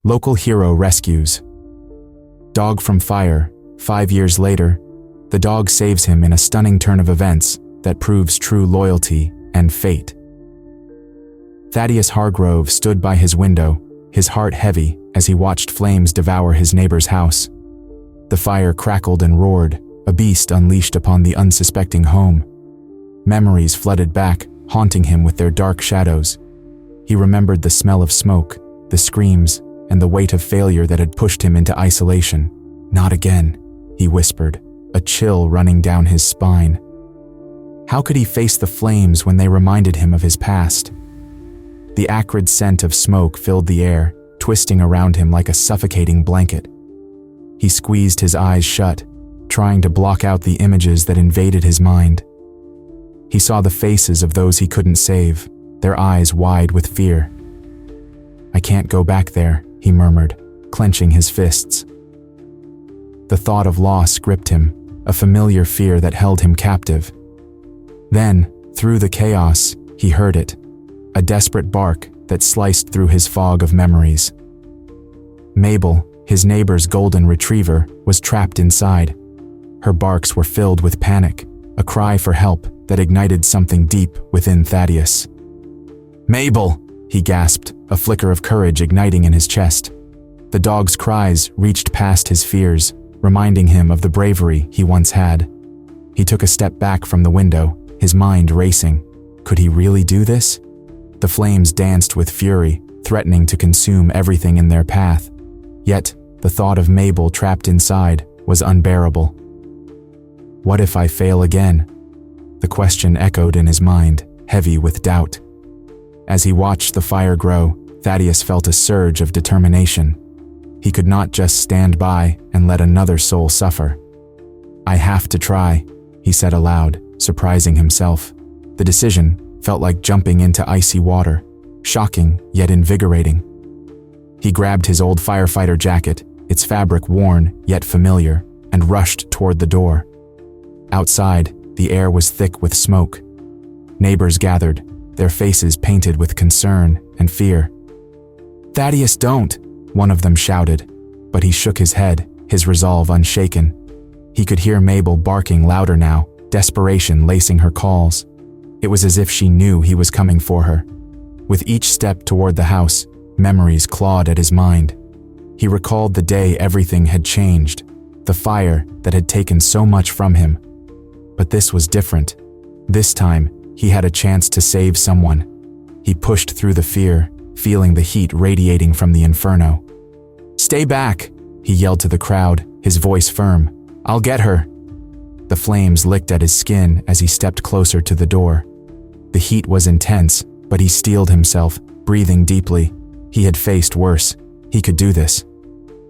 Local hero rescues. Dog from fire. 5 years later, the dog saves him in a stunning turn of events that proves true loyalty and fate. Thaddeus Hargrove stood by his window, his heart heavy as he watched flames devour his neighbor's house. The fire crackled and roared, a beast unleashed upon the unsuspecting home. Memories flooded back, haunting him with their dark shadows. He remembered the smell of smoke, the screams, and the weight of failure that had pushed him into isolation. "Not again," he whispered, a chill running down his spine. How could he face the flames when they reminded him of his past? The acrid scent of smoke filled the air, twisting around him like a suffocating blanket. He squeezed his eyes shut, trying to block out the images that invaded his mind. He saw the faces of those he couldn't save, their eyes wide with fear. "I can't go back there," he murmured, clenching his fists. The thought of loss gripped him, a familiar fear that held him captive. Then, through the chaos, he heard it, a desperate bark that sliced through his fog of memories. Mabel, his neighbor's golden retriever, was trapped inside. Her barks were filled with panic, a cry for help that ignited something deep within Thaddeus. "Mabel!" he gasped, a flicker of courage igniting in his chest. The dog's cries reached past his fears, reminding him of the bravery he once had. He took a step back from the window, his mind racing. Could he really do this? The flames danced with fury, threatening to consume everything in their path. Yet, the thought of Mabel trapped inside was unbearable. What if I fail again? The question echoed in his mind, heavy with doubt. As he watched the fire grow, Thaddeus felt a surge of determination. He could not just stand by and let another soul suffer. "I have to try," he said aloud, surprising himself. The decision felt like jumping into icy water, shocking yet invigorating. He grabbed his old firefighter jacket, its fabric worn yet familiar, and rushed toward the door. Outside, the air was thick with smoke. Neighbors gathered, their faces painted with concern and fear. "Thaddeus, don't!" one of them shouted, but he shook his head, his resolve unshaken. He could hear Mabel barking louder now, desperation lacing her calls. It was as if she knew he was coming for her. With each step toward the house, memories clawed at his mind. He recalled the day everything had changed, the fire that had taken so much from him. But this was different. This time, he had a chance to save someone. He pushed through the fear, feeling the heat radiating from the inferno. "Stay back!" he yelled to the crowd, his voice firm. "I'll get her!" The flames licked at his skin as he stepped closer to the door. The heat was intense, but he steeled himself, breathing deeply. He had faced worse. He could do this.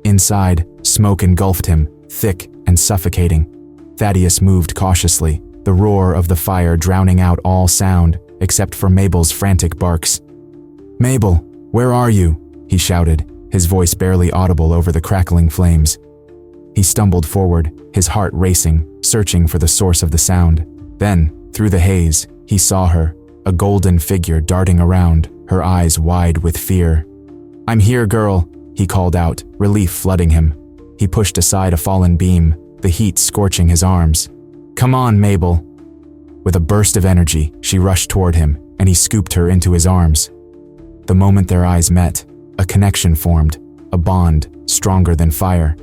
Inside, smoke engulfed him, thick and suffocating. Thaddeus moved cautiously, the roar of the fire drowning out all sound, except for Mabel's frantic barks. "Mabel, where are you?" he shouted, his voice barely audible over the crackling flames. He stumbled forward, his heart racing, searching for the source of the sound. Then, through the haze, he saw her, a golden figure darting around, her eyes wide with fear. "I'm here, girl," he called out, relief flooding him. He pushed aside a fallen beam, the heat scorching his arms. "Come on, Mabel." With a burst of energy, she rushed toward him, and he scooped her into his arms. The moment their eyes met, a connection formed, a bond stronger than fire.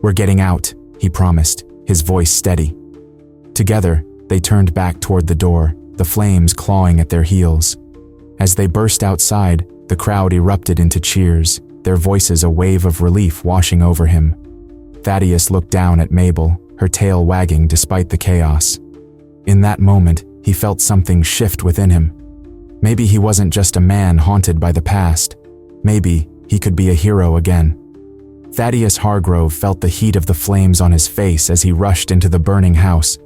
"We're getting out," he promised, his voice steady. Together, they turned back toward the door, the flames clawing at their heels. As they burst outside, the crowd erupted into cheers, their voices a wave of relief washing over him. Thaddeus looked down at Mabel, her tail wagging despite the chaos. In that moment, he felt something shift within him. Maybe he wasn't just a man haunted by the past. Maybe he could be a hero again. Thaddeus Hargrove felt the heat of the flames on his face as he rushed into the burning house.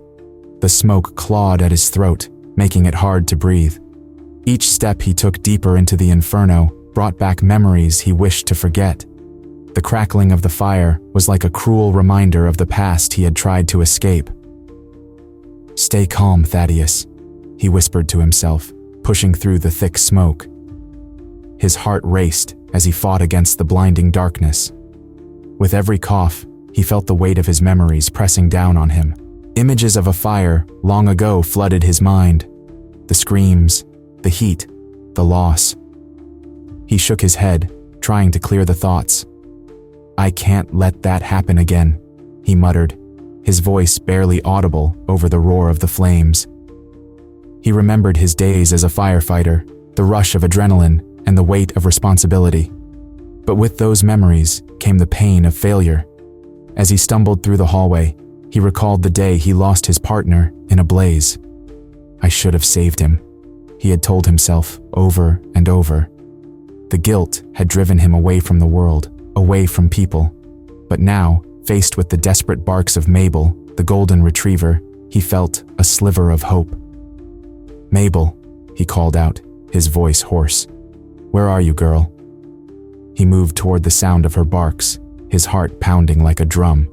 The smoke clawed at his throat, making it hard to breathe. Each step he took deeper into the inferno brought back memories he wished to forget. The crackling of the fire was like a cruel reminder of the past he had tried to escape. "Stay calm, Thaddeus," he whispered to himself, pushing through the thick smoke. His heart raced as he fought against the blinding darkness. With every cough, he felt the weight of his memories pressing down on him. Images of a fire long ago flooded his mind. The screams, the heat, the loss. He shook his head, trying to clear the thoughts. "I can't let that happen again," he muttered, his voice barely audible over the roar of the flames. He remembered his days as a firefighter, the rush of adrenaline, and the weight of responsibility. But with those memories came the pain of failure. As he stumbled through the hallway, he recalled the day he lost his partner in a blaze. "I should have saved him," he had told himself over and over. The guilt had driven him away from the world, away from people. But now, faced with the desperate barks of Mabel, the golden retriever, he felt a sliver of hope. "Mabel," he called out, his voice hoarse. "Where are you, girl?" He moved toward the sound of her barks, his heart pounding like a drum.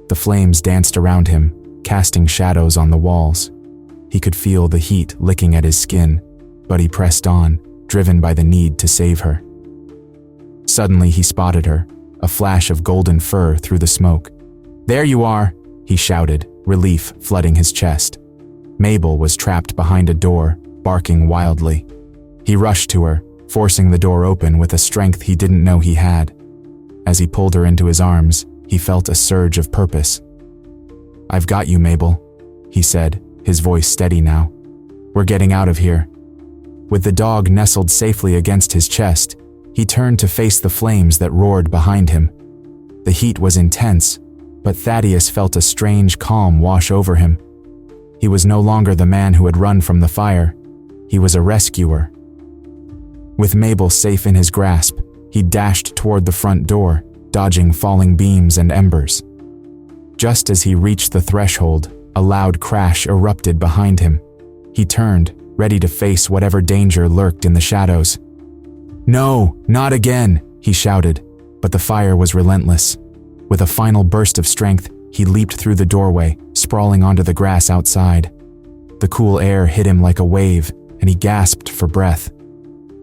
The flames danced around him, casting shadows on the walls. He could feel the heat licking at his skin, but he pressed on, driven by the need to save her. Suddenly he spotted her, a flash of golden fur through the smoke. "There you are!" he shouted, relief flooding his chest. Mabel was trapped behind a door, barking wildly. He rushed to her, forcing the door open with a strength he didn't know he had. As he pulled her into his arms, he felt a surge of purpose. "I've got you, Mabel," he said, his voice steady now. "We're getting out of here." With the dog nestled safely against his chest, he turned to face the flames that roared behind him. The heat was intense, but Thaddeus felt a strange calm wash over him. He was no longer the man who had run from the fire. He was a rescuer. With Mabel safe in his grasp, he dashed toward the front door, dodging falling beams and embers. Just as he reached the threshold, a loud crash erupted behind him. He turned, ready to face whatever danger lurked in the shadows. "No, not again!" he shouted, but the fire was relentless. With a final burst of strength, he leaped through the doorway, sprawling onto the grass outside. The cool air hit him like a wave, and he gasped for breath.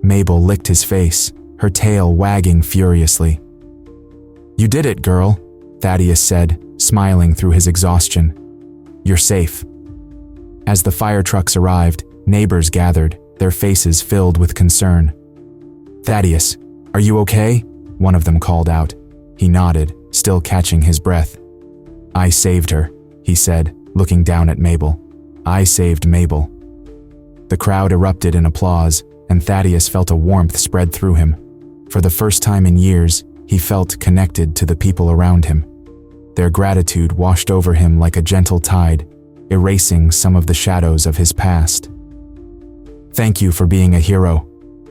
Mabel licked his face, her tail wagging furiously. "You did it, girl," Thaddeus said, smiling through his exhaustion. "You're safe." As the fire trucks arrived, neighbors gathered, their faces filled with concern. "Thaddeus, are you okay?" one of them called out. He nodded, still catching his breath. "I saved her," he said, looking down at Mabel. "I saved Mabel." The crowd erupted in applause, and Thaddeus felt a warmth spread through him. For the first time in years, he felt connected to the people around him. Their gratitude washed over him like a gentle tide, erasing some of the shadows of his past. "Thank you for being a hero,"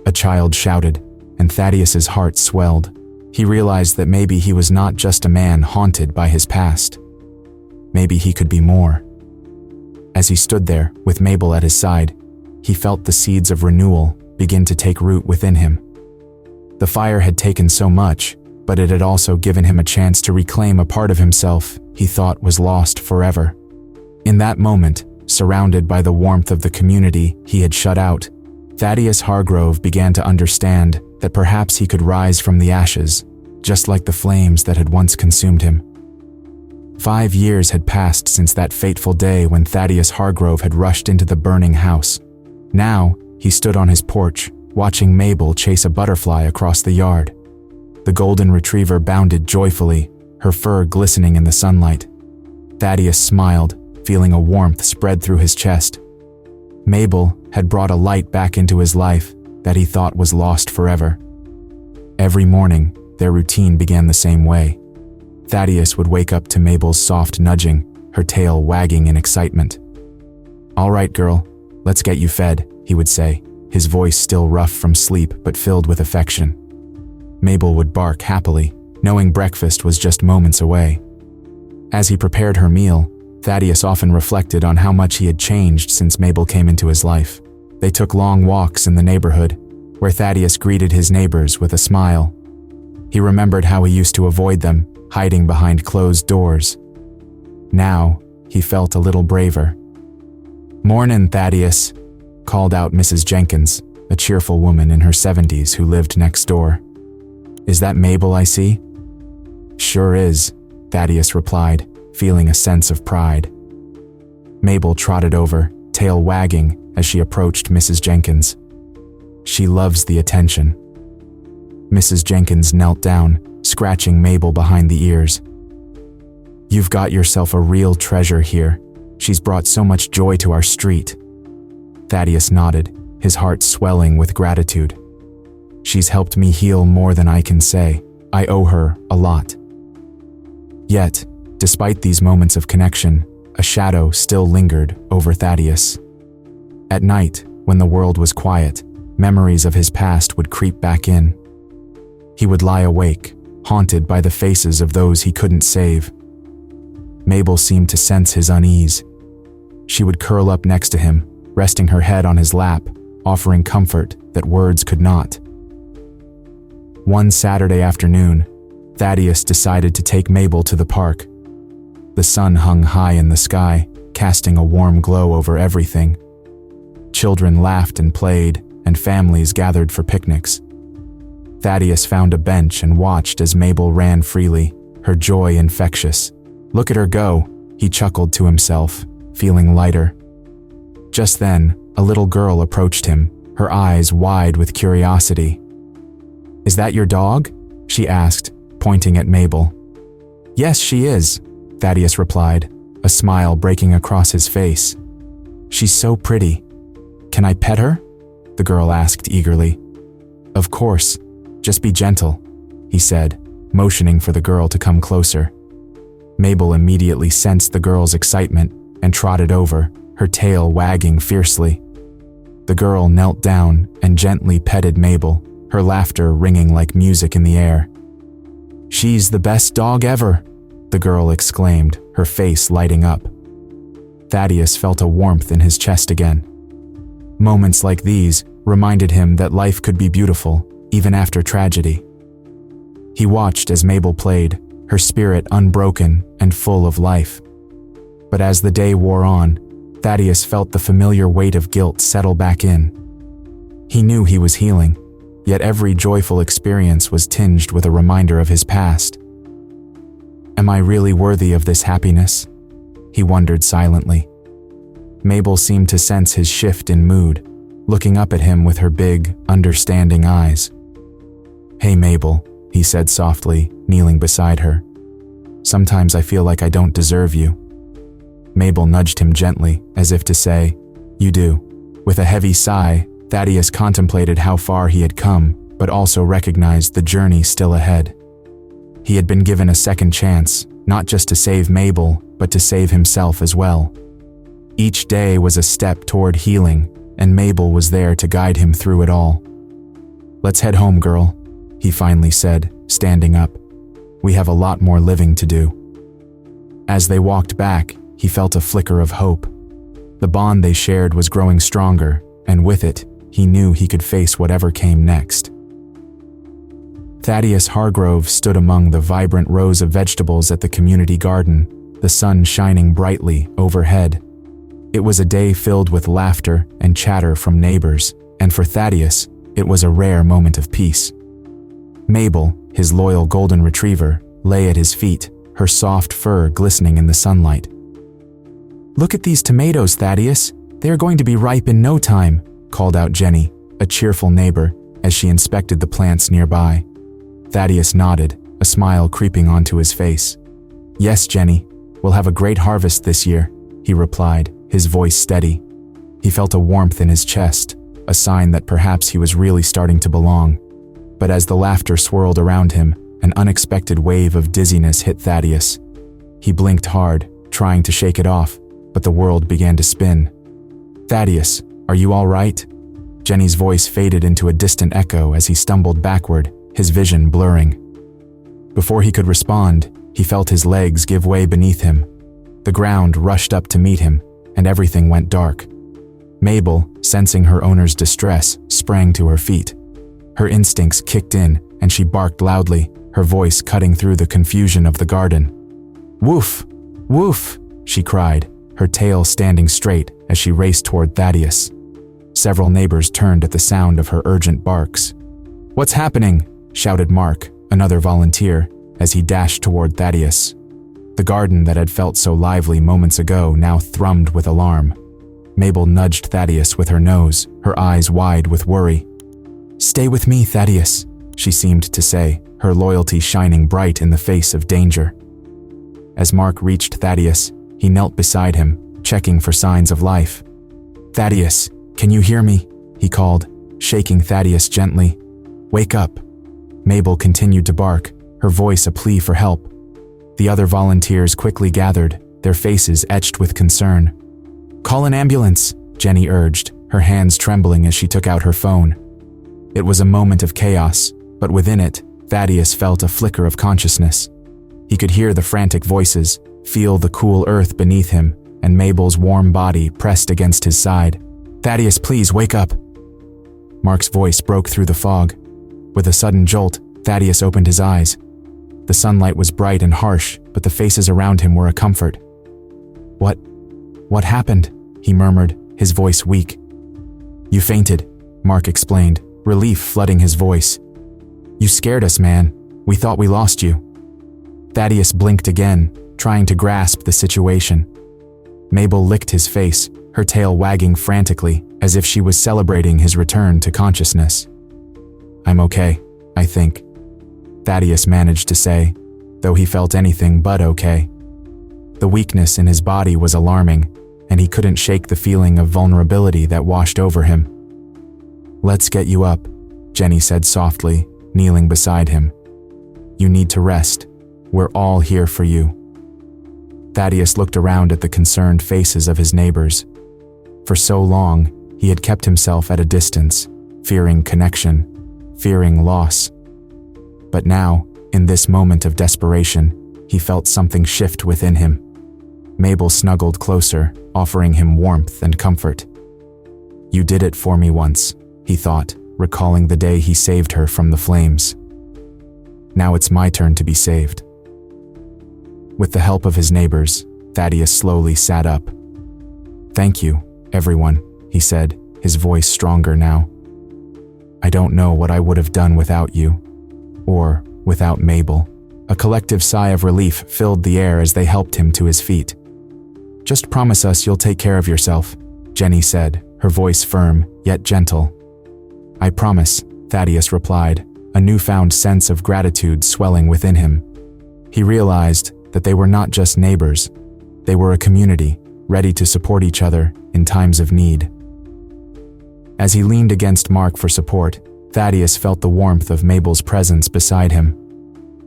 a child shouted, and Thaddeus's heart swelled. He realized that maybe he was not just a man haunted by his past. Maybe he could be more. As he stood there, with Mabel at his side, he felt the seeds of renewal begin to take root within him. The fire had taken so much, but it had also given him a chance to reclaim a part of himself he thought was lost forever. In that moment, surrounded by the warmth of the community he had shut out, Thaddeus Hargrove began to understand that perhaps he could rise from the ashes, just like the flames that had once consumed him. 5 years had passed since that fateful day when Thaddeus Hargrove had rushed into the burning house. Now, he stood on his porch, watching Mabel chase a butterfly across the yard. The golden retriever bounded joyfully, her fur glistening in the sunlight. Thaddeus smiled, feeling a warmth spread through his chest. Mabel had brought a light back into his life that he thought was lost forever. Every morning, their routine began the same way. Thaddeus would wake up to Mabel's soft nudging, her tail wagging in excitement. "All right, girl, let's get you fed," he would say, his voice still rough from sleep but filled with affection. Mabel would bark happily, knowing breakfast was just moments away. As he prepared her meal, Thaddeus often reflected on how much he had changed since Mabel came into his life. They took long walks in the neighborhood, where Thaddeus greeted his neighbors with a smile. He remembered how he used to avoid them, hiding behind closed doors. Now, he felt a little braver. "Mornin', Thaddeus," called out Mrs. Jenkins, a cheerful woman in her 70s who lived next door. "Is that Mabel I see?" "Sure is," Thaddeus replied, feeling a sense of pride. Mabel trotted over, tail wagging, as she approached Mrs. Jenkins. She loves the attention. Mrs. Jenkins knelt down, scratching Mabel behind the ears. "You've got yourself a real treasure here. She's brought so much joy to our street." Thaddeus nodded, his heart swelling with gratitude. "She's helped me heal more than I can say. I owe her a lot." Yet, despite these moments of connection, a shadow still lingered over Thaddeus. At night, when the world was quiet, memories of his past would creep back in. He would lie awake, haunted by the faces of those he couldn't save. Mabel seemed to sense his unease. She would curl up next to him, resting her head on his lap, offering comfort that words could not. One Saturday afternoon, Thaddeus decided to take Mabel to the park. The sun hung high in the sky, casting a warm glow over everything. Children laughed and played, and families gathered for picnics. Thaddeus found a bench and watched as Mabel ran freely, her joy infectious. "Look at her go," he chuckled to himself, feeling lighter. Just then, a little girl approached him, her eyes wide with curiosity. "Is that your dog?" she asked, pointing at Mabel. "Yes, she is," Thaddeus replied, a smile breaking across his face. "She's so pretty. Can I pet her?" the girl asked eagerly. "Of course. Just be gentle," he said, motioning for the girl to come closer. Mabel immediately sensed the girl's excitement and trotted over, her tail wagging fiercely. The girl knelt down and gently petted Mabel, her laughter ringing like music in the air. "She's the best dog ever," the girl exclaimed, her face lighting up. Thaddeus felt a warmth in his chest again. Moments like these reminded him that life could be beautiful, even after tragedy. He watched as Mabel played, her spirit unbroken and full of life. But as the day wore on, Thaddeus felt the familiar weight of guilt settle back in. He knew he was healing, yet every joyful experience was tinged with a reminder of his past. Am I really worthy of this happiness? He wondered silently. Mabel seemed to sense his shift in mood, looking up at him with her big, understanding eyes. Hey Mabel, he said softly, kneeling beside her. Sometimes I feel like I don't deserve you. Mabel nudged him gently, as if to say, You do. With a heavy sigh, Thaddeus contemplated how far he had come, but also recognized the journey still ahead. He had been given a second chance, not just to save Mabel, but to save himself as well. Each day was a step toward healing, and Mabel was there to guide him through it all. Let's head home, girl, he finally said, standing up. We have a lot more living to do. As they walked back, he felt a flicker of hope. The bond they shared was growing stronger, and with it, he knew he could face whatever came next. Thaddeus Hargrove stood among the vibrant rows of vegetables at the community garden, the sun shining brightly overhead. It was a day filled with laughter and chatter from neighbors, and for Thaddeus, it was a rare moment of peace. Mabel, his loyal golden retriever, lay at his feet, her soft fur glistening in the sunlight. Look at these tomatoes, Thaddeus. They are going to be ripe in no time, called out Jenny, a cheerful neighbor, as she inspected the plants nearby. Thaddeus nodded, a smile creeping onto his face. Yes, Jenny, we'll have a great harvest this year, he replied, his voice steady. He felt a warmth in his chest, a sign that perhaps he was really starting to belong. But as the laughter swirled around him, an unexpected wave of dizziness hit Thaddeus. He blinked hard, trying to shake it off, but the world began to spin. Thaddeus, are you all right? Jenny's voice faded into a distant echo as he stumbled backward, his vision blurring. Before he could respond, he felt his legs give way beneath him. The ground rushed up to meet him, and everything went dark. Mabel, sensing her owner's distress, sprang to her feet. Her instincts kicked in, and she barked loudly, her voice cutting through the confusion of the garden. Woof! Woof! She cried, her tail standing straight as she raced toward Thaddeus. Several neighbors turned at the sound of her urgent barks. What's happening? Shouted Mark, another volunteer, as he dashed toward Thaddeus. The garden that had felt so lively moments ago now thrummed with alarm. Mabel nudged Thaddeus with her nose, her eyes wide with worry. "Stay with me, Thaddeus," she seemed to say, her loyalty shining bright in the face of danger. As Mark reached Thaddeus, he knelt beside him, checking for signs of life. "Thaddeus, can you hear me?" he called, shaking Thaddeus gently. "Wake up." Mabel continued to bark, her voice a plea for help. The other volunteers quickly gathered, their faces etched with concern. "Call an ambulance," Jenny urged, her hands trembling as she took out her phone. It was a moment of chaos, but within it, Thaddeus felt a flicker of consciousness. He could hear the frantic voices, feel the cool earth beneath him, and Mabel's warm body pressed against his side. "Thaddeus, please wake up." Mark's voice broke through the fog. With a sudden jolt, Thaddeus opened his eyes. The sunlight was bright and harsh, but the faces around him were a comfort. What happened?" he murmured, his voice weak. "You fainted," Mark explained, relief flooding his voice. "You scared us, man. We thought we lost you." Thaddeus blinked again, trying to grasp the situation. Mabel licked his face, her tail wagging frantically, as if she was celebrating his return to consciousness. "I'm okay, I think," Thaddeus managed to say, though he felt anything but okay. The weakness in his body was alarming, and he couldn't shake the feeling of vulnerability that washed over him. "Let's get you up," Jenny said softly, kneeling beside him. "You need to rest. We're all here for you." Thaddeus looked around at the concerned faces of his neighbors. For so long, he had kept himself at a distance, fearing connection, fearing loss. But now, in this moment of desperation, he felt something shift within him. Mabel snuggled closer, offering him warmth and comfort. "You did it for me once," he thought, recalling the day he saved her from the flames. "Now it's my turn to be saved." With the help of his neighbors, Thaddeus slowly sat up. "Thank you, everyone," he said, his voice stronger now. "I don't know what I would have done without you, or without Mabel." A collective sigh of relief filled the air as they helped him to his feet. "Just promise us you'll take care of yourself," Jenny said, her voice firm, yet gentle. "I promise," Thaddeus replied, a newfound sense of gratitude swelling within him. He realized that they were not just neighbors, they were a community, ready to support each other in times of need. As he leaned against Mark for support, Thaddeus felt the warmth of Mabel's presence beside him.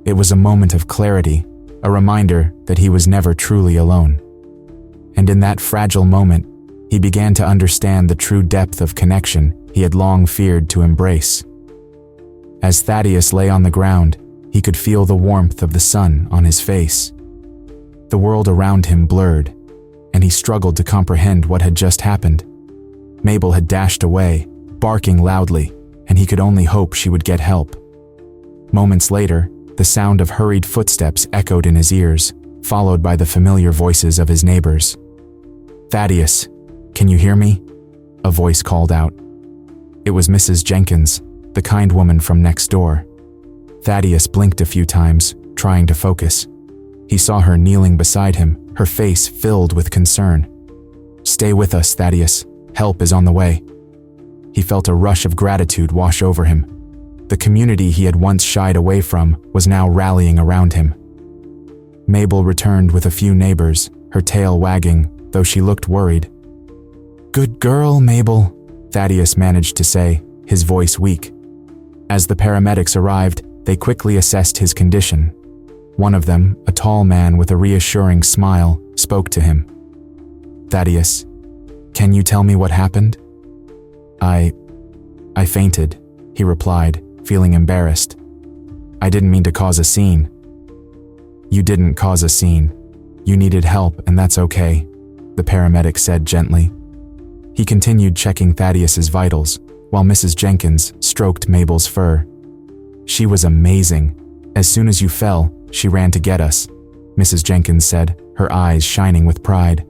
It was a moment of clarity, a reminder that he was never truly alone. And in that fragile moment, he began to understand the true depth of connection he had long feared to embrace. As Thaddeus lay on the ground, he could feel the warmth of the sun on his face. The world around him blurred, and he struggled to comprehend what had just happened. Mabel had dashed away, barking loudly, and he could only hope she would get help. Moments later, the sound of hurried footsteps echoed in his ears, followed by the familiar voices of his neighbors. "Thaddeus, can you hear me?" a voice called out. It was Mrs. Jenkins, the kind woman from next door. Thaddeus blinked a few times, trying to focus. He saw her kneeling beside him, her face filled with concern. "Stay with us, Thaddeus. Help is on the way." He felt a rush of gratitude wash over him. The community he had once shied away from was now rallying around him. Mabel returned with a few neighbors, her tail wagging, though she looked worried. "Good girl, Mabel," Thaddeus managed to say, his voice weak. As the paramedics arrived, they quickly assessed his condition. One of them, a tall man with a reassuring smile, spoke to him. "Thaddeus, can you tell me what happened?" I fainted," he replied, feeling embarrassed. "I didn't mean to cause a scene." "You didn't cause a scene. You needed help, and that's okay," the paramedic said gently. He continued checking Thaddeus's vitals, while Mrs. Jenkins stroked Mabel's fur. "She was amazing. As soon as you fell, she ran to get us," Mrs. Jenkins said, her eyes shining with pride.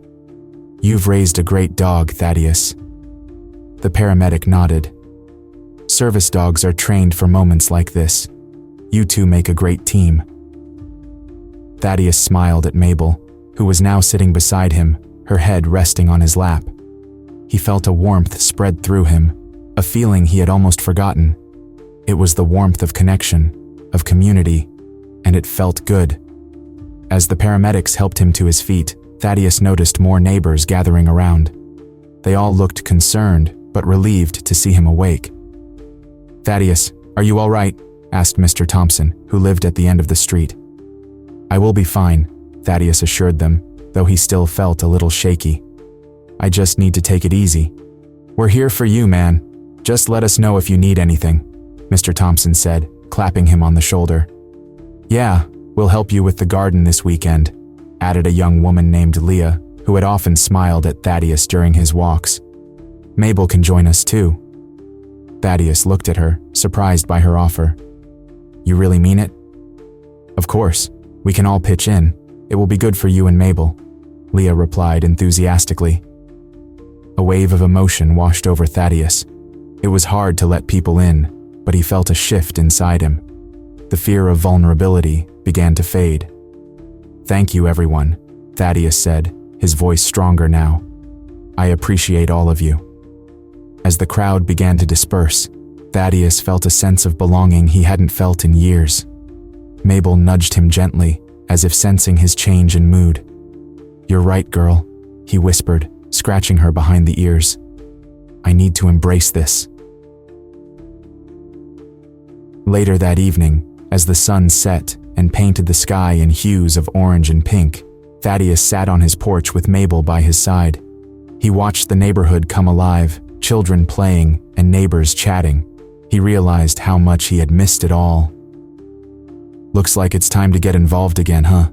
"You've raised a great dog, Thaddeus." The paramedic nodded. "Service dogs are trained for moments like this. You two make a great team." Thaddeus smiled at Mabel, who was now sitting beside him, her head resting on his lap. He felt a warmth spread through him, a feeling he had almost forgotten. It was the warmth of connection, of community, and it felt good. As the paramedics helped him to his feet, Thaddeus noticed more neighbors gathering around. They all looked concerned, but relieved to see him awake. "Thaddeus, are you all right?" asked Mr. Thompson, who lived at the end of the street. "I will be fine," Thaddeus assured them, though he still felt a little shaky. "I just need to take it easy." "We're here for you, man. Just let us know if you need anything," Mr. Thompson said, clapping him on the shoulder. "Yeah, we'll help you with the garden this weekend," added a young woman named Leah, who had often smiled at Thaddeus during his walks. "Mabel can join us too." Thaddeus looked at her, surprised by her offer. "You really mean it?" "Of course. We can all pitch in. It will be good for you and Mabel," Leah replied enthusiastically. A wave of emotion washed over Thaddeus. It was hard to let people in, but he felt a shift inside him. The fear of vulnerability began to fade. "Thank you, everyone," Thaddeus said, his voice stronger now. "I appreciate all of you." As the crowd began to disperse, Thaddeus felt a sense of belonging he hadn't felt in years. Mabel nudged him gently, as if sensing his change in mood. "You're right, girl," he whispered, scratching her behind the ears. "I need to embrace this." Later that evening, as the sun set and painted the sky in hues of orange and pink, Thaddeus sat on his porch with Mabel by his side. He watched the neighborhood come alive, children playing and neighbors chatting. He realized how much he had missed it all. "Looks like it's time to get involved again, huh?"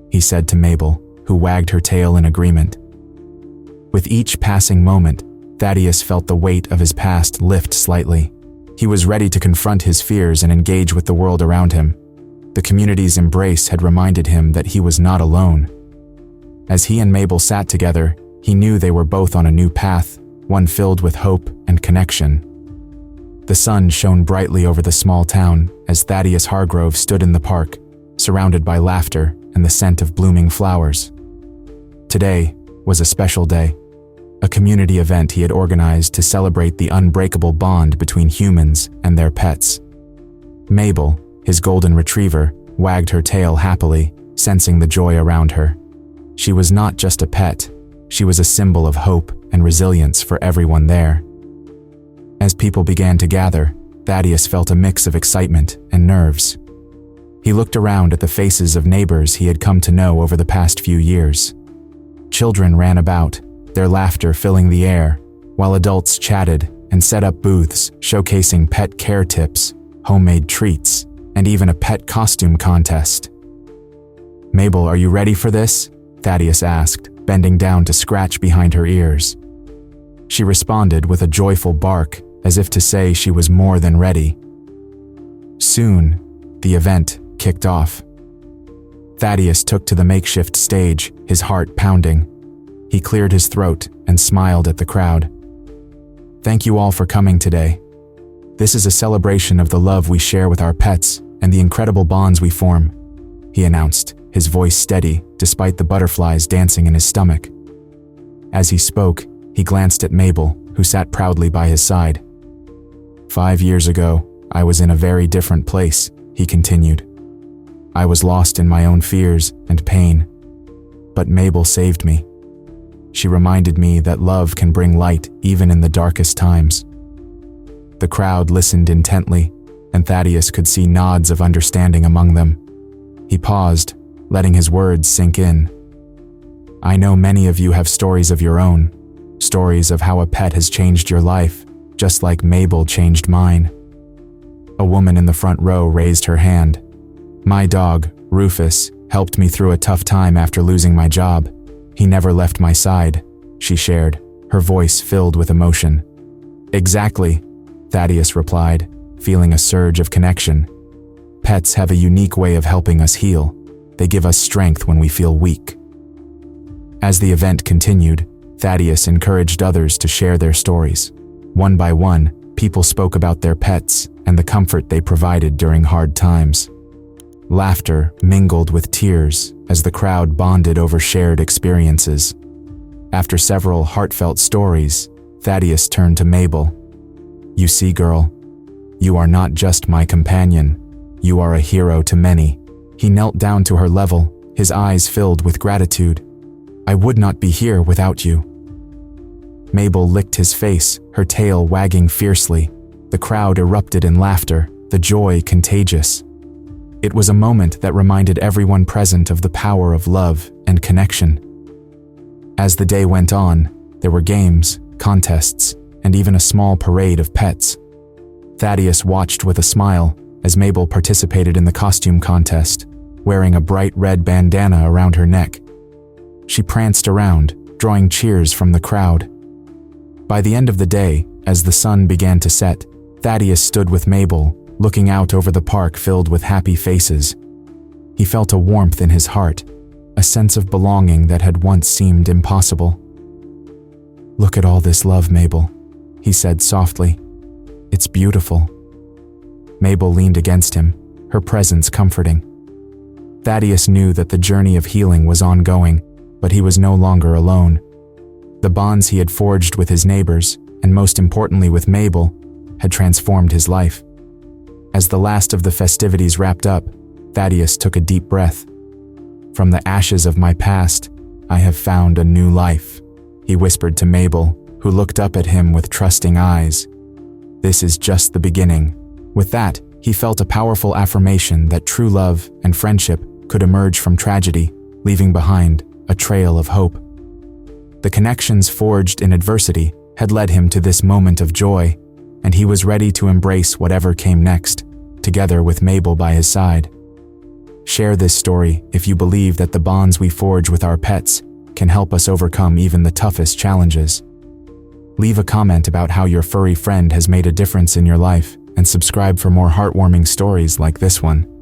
he said to Mabel, who wagged her tail in agreement. With each passing moment, Thaddeus felt the weight of his past lift slightly. He was ready to confront his fears and engage with the world around him. The community's embrace had reminded him that he was not alone. As he and Mabel sat together, he knew they were both on a new path, one filled with hope and connection. The sun shone brightly over the small town as Thaddeus Hargrove stood in the park, surrounded by laughter and the scent of blooming flowers. Today was a special day, a community event he had organized to celebrate the unbreakable bond between humans and their pets. Mabel, his golden retriever, wagged her tail happily, sensing the joy around her. She was not just a pet, she was a symbol of hope and resilience for everyone there. As people began to gather, Thaddeus felt a mix of excitement and nerves. He looked around at the faces of neighbors he had come to know over the past few years. Children ran about, their laughter filling the air, while adults chatted and set up booths showcasing pet care tips, homemade treats, and even a pet costume contest. "Mabel, are you ready for this?" Thaddeus asked, bending down to scratch behind her ears. She responded with a joyful bark, as if to say she was more than ready. Soon, the event kicked off. Thaddeus took to the makeshift stage, his heart pounding. He cleared his throat and smiled at the crowd. "Thank you all for coming today. This is a celebration of the love we share with our pets and the incredible bonds we form," he announced, his voice steady despite the butterflies dancing in his stomach. As he spoke, he glanced at Mabel, who sat proudly by his side. "5 years ago, I was in a very different place," he continued. "I was lost in my own fears and pain. But Mabel saved me. She reminded me that love can bring light even in the darkest times." The crowd listened intently, and Thaddeus could see nods of understanding among them. He paused, letting his words sink in. "I know many of you have stories of your own, stories of how a pet has changed your life, just like Mabel changed mine." A woman in the front row raised her hand. "My dog, Rufus, helped me through a tough time after losing my job. He never left my side," she shared, her voice filled with emotion. "Exactly," Thaddeus replied, feeling a surge of connection. "Pets have a unique way of helping us heal. They give us strength when we feel weak." As the event continued, Thaddeus encouraged others to share their stories. One by one, people spoke about their pets and the comfort they provided during hard times. Laughter mingled with tears as the crowd bonded over shared experiences. After several heartfelt stories, Thaddeus turned to Mabel. "You see, girl, you are not just my companion. You are a hero to many." He knelt down to her level, his eyes filled with gratitude. "I would not be here without you." Mabel licked his face, her tail wagging fiercely. The crowd erupted in laughter, the joy contagious. It was a moment that reminded everyone present of the power of love and connection. As the day went on, there were games, contests, and even a small parade of pets. Thaddeus watched with a smile as Mabel participated in the costume contest, wearing a bright red bandana around her neck. She pranced around, drawing cheers from the crowd. By the end of the day, as the sun began to set, Thaddeus stood with Mabel, looking out over the park filled with happy faces. He felt a warmth in his heart, a sense of belonging that had once seemed impossible. "Look at all this love, Mabel," he said softly. "It's beautiful." Mabel leaned against him, her presence comforting. Thaddeus knew that the journey of healing was ongoing, but he was no longer alone. The bonds he had forged with his neighbors, and most importantly with Mabel, had transformed his life. As the last of the festivities wrapped up, Thaddeus took a deep breath. "From the ashes of my past, I have found a new life," he whispered to Mabel, who looked up at him with trusting eyes. "This is just the beginning." With that, he felt a powerful affirmation that true love and friendship could emerge from tragedy, leaving behind a trail of hope. The connections forged in adversity had led him to this moment of joy, and he was ready to embrace whatever came next, together with Mabel by his side. Share this story if you believe that the bonds we forge with our pets can help us overcome even the toughest challenges. Leave a comment about how your furry friend has made a difference in your life, and subscribe for more heartwarming stories like this one.